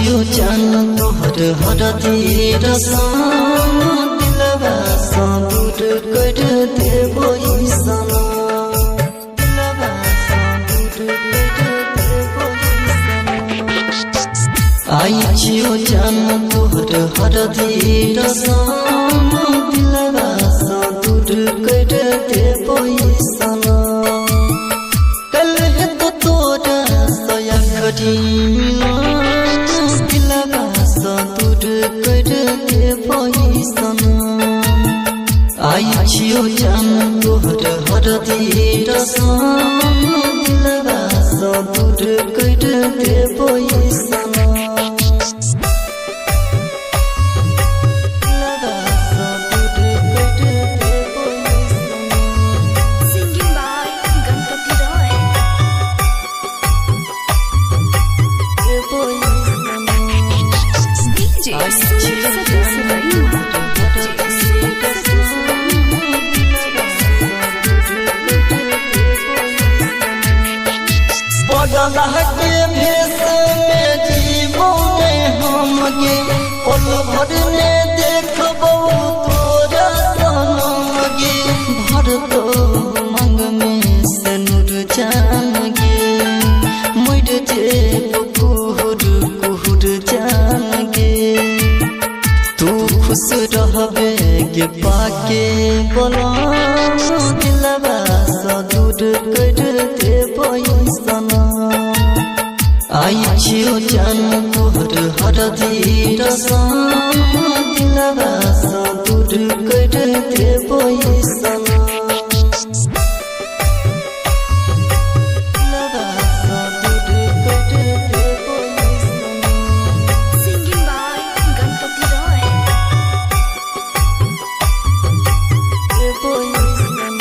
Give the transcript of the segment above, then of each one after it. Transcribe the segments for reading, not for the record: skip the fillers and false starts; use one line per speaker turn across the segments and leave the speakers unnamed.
छियो जान तोहर हरदी रसन दिलवा सा दूर कर देबो ईसन दिलवा सा दूर कर देबो ईसन आई छियो जान तोहर हरदी रसन दिलवा सा दूर कर देबो ईसन कल है तो तोरा सया घड़ी मिला दिलवा सा दूर कर देबो ईसन आई छियो जान तोहर हरदी रसन दिलवा सा दूर कर देबो ईसन बगल के भेष में जीवों हमके पल भर ने देखबो तोरा सनम गे भर तो मंग में सनुर जान गे मुड़ जे कुहुर कुहुर जान गे तू खुश रहबे के पाके बोला दिलवा सा दूर कर देबो ईसन आई छियो जान तोहर हरदी रसन दिलवा सा दूर कर देबो ईसन दिलवा सा दूर कर देबो ईसन
Singing by Ganpati Roy.
देबो ईसन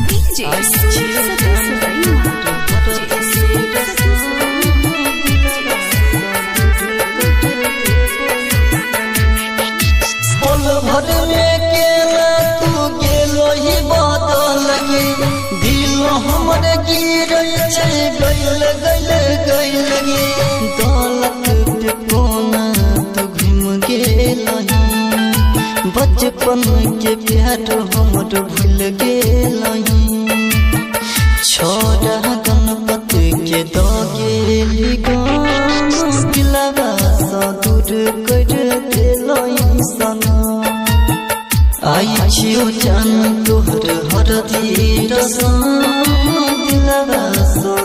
DJ
पल भर में केला तू गेलो ही बदल गे दिल हमर गिरै छै गइल गइल गइल गे दौलत पे कोना तू घूम गेलही बचपन के प्यार हमर भूल गेलही छोड़ा गणपति के दो गेली गान दिलवा सा दूर कर देलो ईसन आई छियो जान तोहर हरदी रसन दिलवा सा